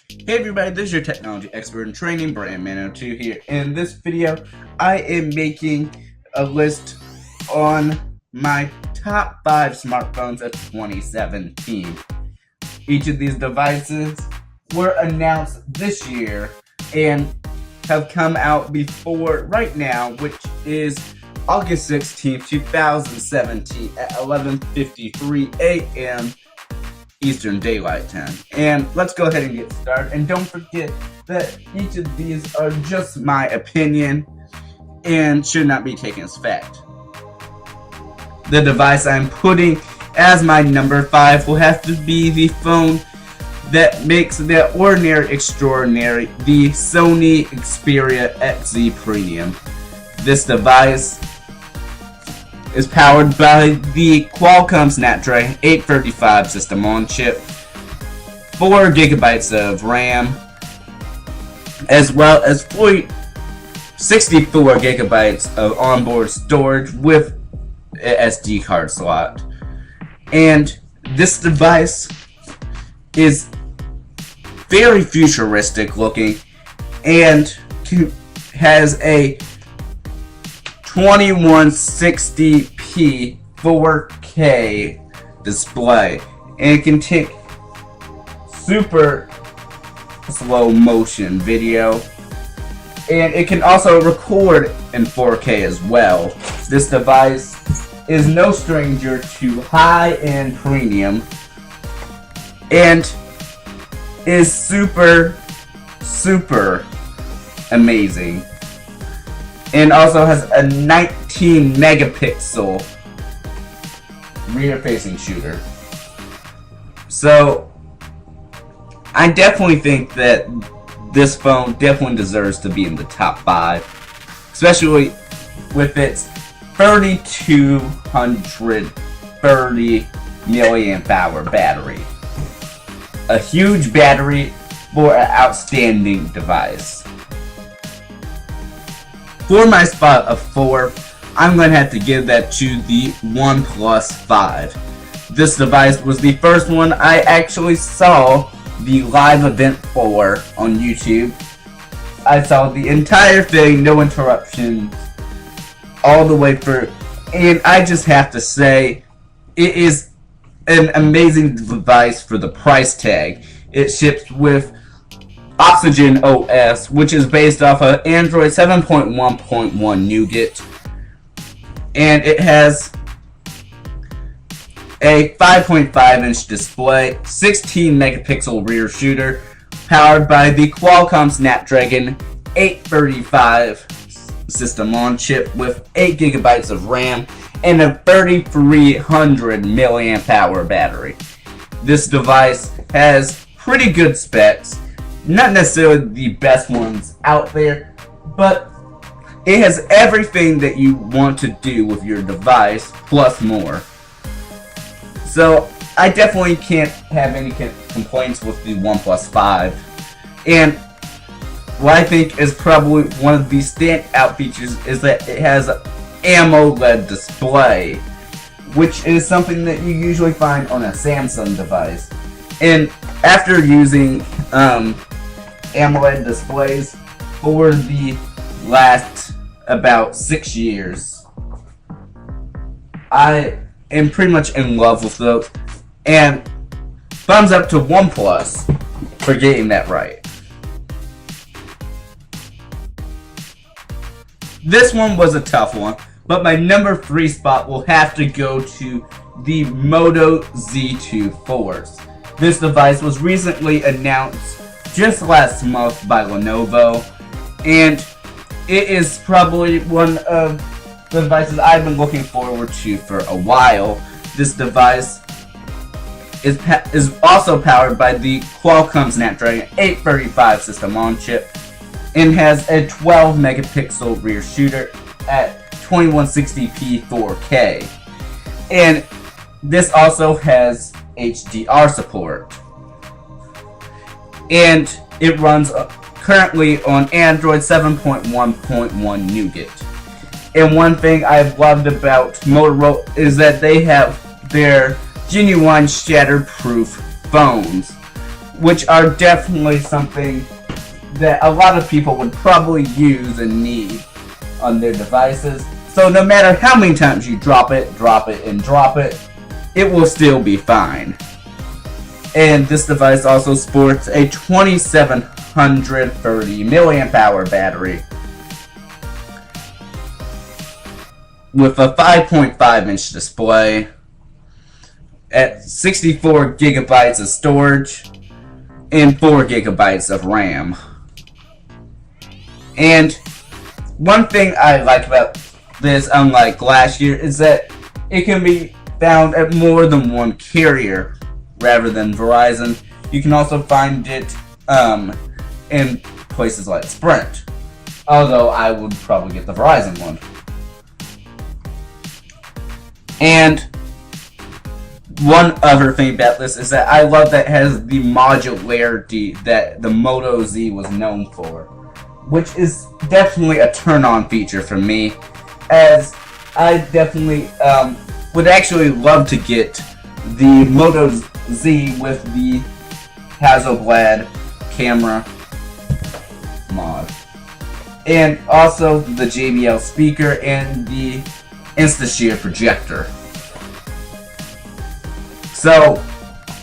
Hey everybody, this is your technology expert in training, Bran'sTech here. In this video, I am making a list on my top 5 smartphones of 2017. Each of these devices were announced this year and have come out before right now, which is August 16th, 2017 at 11:53 a.m. Eastern Daylight Time. And let's go ahead and get started. And don't forget that each of these are just my opinion and should not be taken as fact. The device I'm putting as my number 5 will have to be the phone that makes the ordinary extraordinary, the Sony Xperia XZ Premium. This device is powered by the Qualcomm Snapdragon 835 system on chip, 4 gigabytes of RAM, as well as 64 gigabytes of onboard storage with an SD card slot. And this device is very futuristic looking and has a 2160p 4K display, and it can take super slow motion video, and it can also record in 4K as well. This device is no stranger to high-end premium and is super amazing, and also has a 19 megapixel rear facing shooter. So I definitely think that this phone definitely deserves to be in the top 5, especially with its 3230 milliamp hour battery. A huge battery for an outstanding device. For my spot of 4, I'm going to have to give that to the OnePlus 5. This device was the first one I actually saw the live event for on YouTube. I saw the entire thing, no interruptions, all the way through. And I just have to say, it is an amazing device for the price tag. It ships with Oxygen OS, which is based off of Android 7.1.1 Nougat, and it has a 5.5-inch display, 16 megapixel rear shooter, powered by the Qualcomm Snapdragon 835 system on chip with 8 gigabytes of RAM and a 3300 milliamp hour battery. This device has pretty good specs. Not necessarily the best ones out there, but it has everything that you want to do with your device, plus more. So I definitely can't have any complaints with the OnePlus 5. And what I think is probably one of the standout features is that it has an AMOLED display, which is something that you usually find on a Samsung device. And after using AMOLED displays for the last about 6 years, I am pretty much in love with those, and thumbs up to OnePlus for getting that right. This one was a tough one, but my number 3 spot will have to go to the Moto Z2 Force. This device was recently announced just last month by Lenovo, and it is probably one of the devices I've been looking forward to for a while. This device is also powered by the Qualcomm Snapdragon 835 system on chip and has a 12 megapixel rear shooter at 2160p 4K, and this also has HDR support, and it runs currently on Android 7.1.1 Nougat. And one thing I've loved about Motorola is that they have their genuine shatterproof phones, which are definitely something that a lot of people would probably use and need on their devices. So no matter how many times you drop it, and drop it, it will still be fine. And this device also sports a 2730 milliamp hour battery with a 5.5 inch display at 64 gigabytes of storage and 4 gigabytes of RAM. And one thing I like about this, unlike last year, is that it can be found at more than one carrier rather than Verizon. You can also find it in places like Sprint, although I would probably get the Verizon one. And one other thing about this is that I love that it has the modularity that the Moto Z was known for, which is definitely a turn-on feature for me, as I definitely would actually love to get the Moto Z with the Hasselblad camera mod, and also the JBL speaker and the InstaShare projector. So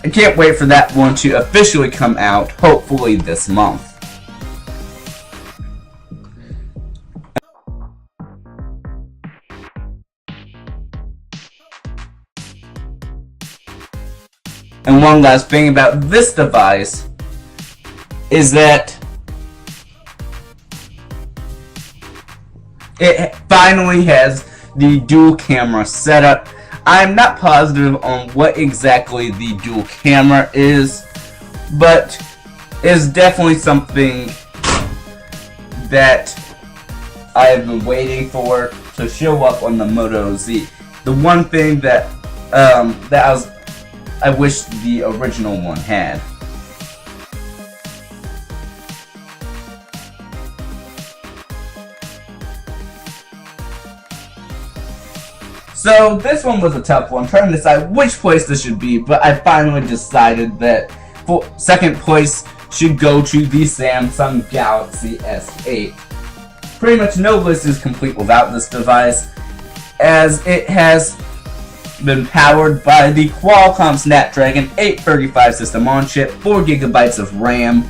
I can't wait for that one to officially come out, hopefully this month. And one last thing about this device is that it finally has the dual camera setup. I'm not positive on what exactly the dual camera is, but it's definitely something that I have been waiting for to show up on the Moto Z. The one thing that I wish the original one had. So this one was a tough one, trying to decide which place this should be, but I finally decided that second place should go to the Samsung Galaxy S8. Pretty much no list is complete without this device, as it has been powered by the Qualcomm Snapdragon 835 system on chip, 4 gigabytes of RAM,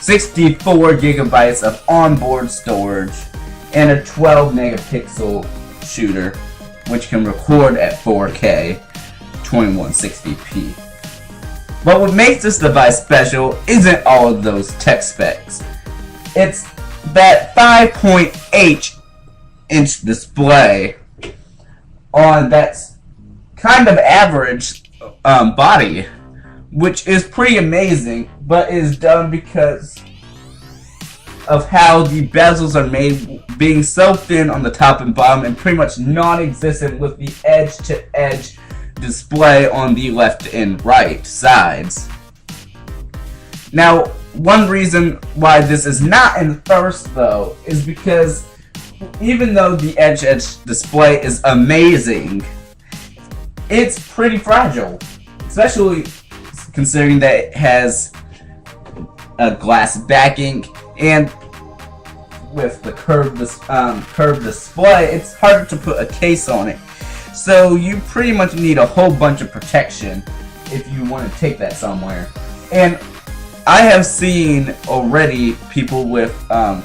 64 gigabytes of onboard storage, and a 12 megapixel shooter, which can record at 4K 2160p. But what makes this device special isn't all of those tech specs. It's that 5.8 inch display on that kind of average body, which is pretty amazing, but is done because of how the bezels are made, being so thin on the top and bottom and pretty much non-existent with the edge-to-edge display on the left and right sides. Now, one reason why this is not in first though is because even though the edge-to-edge display is amazing, it's pretty fragile, especially considering that it has a glass backing, and with the curved display, it's harder to put a case on it. So you pretty much need a whole bunch of protection if you want to take that somewhere. And I have seen already people with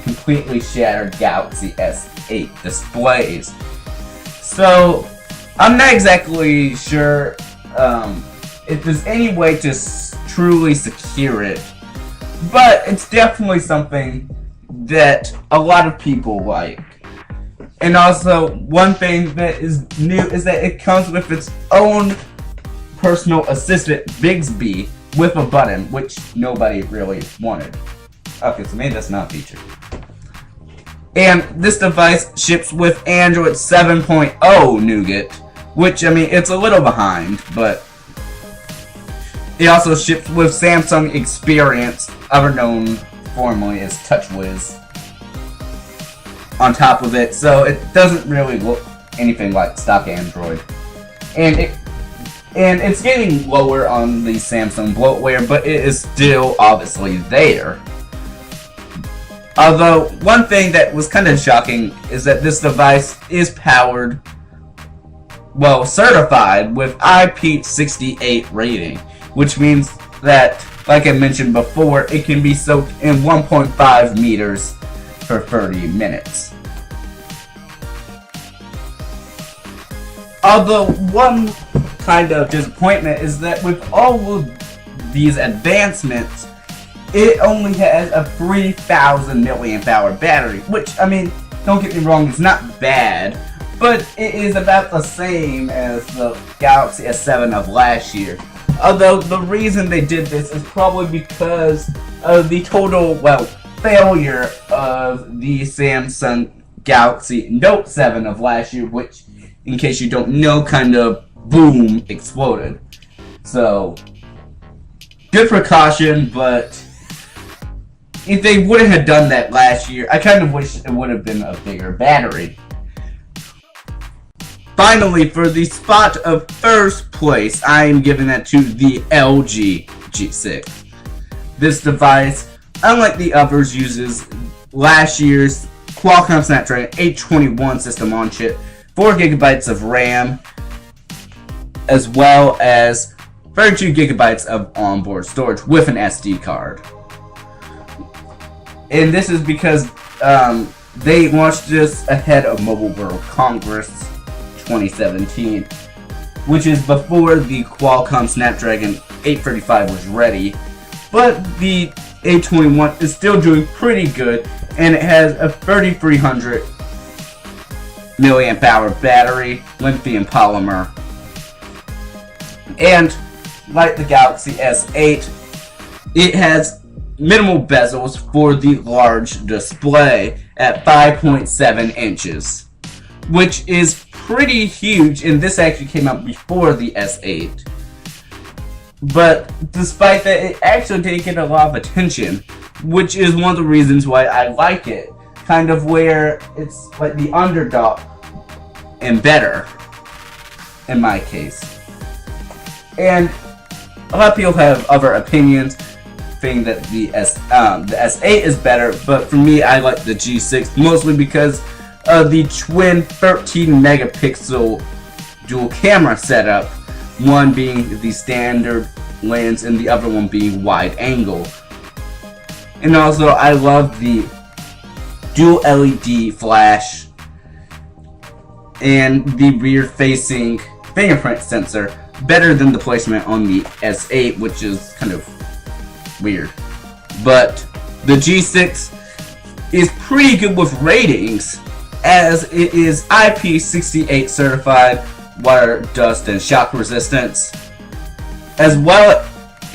completely shattered Galaxy S8 displays. So I'm not exactly sure if there's any way to truly secure it, but it's definitely something that a lot of people like. And also, one thing that is new is that it comes with its own personal assistant, Bixby, with a button, which nobody really wanted. Okay, so maybe that's not a feature. And this device ships with Android 7.0 Nougat, which, I mean, it's a little behind, but it also ships with Samsung Experience, other known formerly as TouchWiz, on top of it, so it doesn't really look anything like stock Android. And And it's getting lower on the Samsung bloatware, but it is still obviously there. Although, one thing that was kind of shocking is that this device is powered, well, certified with IP68 rating, which means that, like I mentioned before, it can be soaked in 1.5 meters for 30 minutes. Although, one kind of disappointment is that with all of these advancements, it only has a 3,000 milliamp hour battery, which, I mean, don't get me wrong, it's not bad, but it is about the same as the Galaxy S7 of last year. Although the reason they did this is probably because of the total, well, failure of the Samsung Galaxy Note 7 of last year, which, in case you don't know, kind of boom, exploded. So, good precaution, but if they wouldn't have done that last year, I kind of wish it would have been a bigger battery. Finally, for the spot of first place, I am giving that to the LG G6. This device, unlike the others, uses last year's Qualcomm Snapdragon 821 system on chip, 4 gigabytes of RAM, as well as 32 gigabytes of onboard storage with an SD card. And this is because they launched this ahead of Mobile World Congress 2017, which is before the Qualcomm Snapdragon 835 was ready. But the 821 is still doing pretty good, and it has a 3300 milliamp hour battery, lithium polymer. And like the Galaxy S8, it has minimal bezels for the large display at 5.7 inches, which is pretty huge, and this actually came out before the S8. But despite that, it actually didn't get a lot of attention, which is one of the reasons why I like it. Kind of where it's like the underdog and better, in my case. And a lot of people have other opinions, saying that the S8 is better, but for me, I like the G6 mostly because of the twin 13 megapixel dual camera setup, one being the standard lens and the other one being wide angle. And also, I love the dual LED flash and the rear facing fingerprint sensor better than the placement on the S8, which is kind of weird. But the G6 is pretty good with ratings, as it is IP68 certified, water, dust, and shock resistance. As well,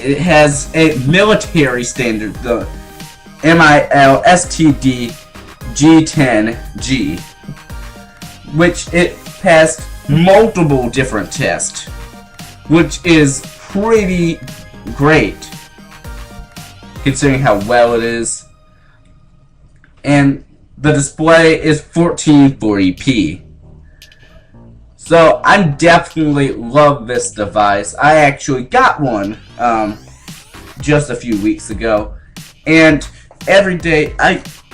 it has a military standard, the MIL STD G10G, which it passed multiple different tests, which is pretty great considering how well it is. And the display is 1440p. So I definitely love this device. I actually got one just a few weeks ago, and every day,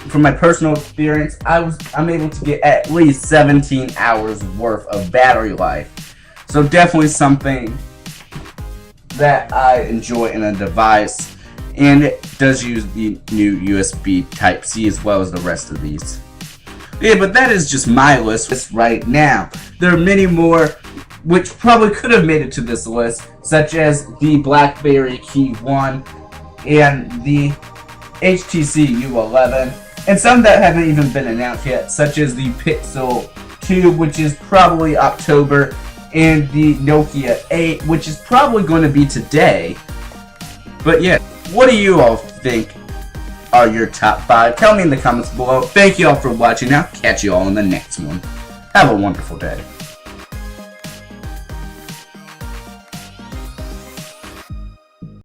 from my personal experience, I'm able to get at least 17 hours worth of battery life. So definitely something that I enjoy in a device, and it does use the new USB Type-C as well as the rest of these. Yeah, but that is just my list right now. There are many more which probably could have made it to this list, such as the BlackBerry Key 1 and the HTC U11, and some that haven't even been announced yet, such as the Pixel 2, which is probably October, and the Nokia 8, which is probably going to be today. But yeah, what do you all think are your top 5? Tell me in the comments below. Thank you all for watching. I'll catch you all in the next one. Have a wonderful day.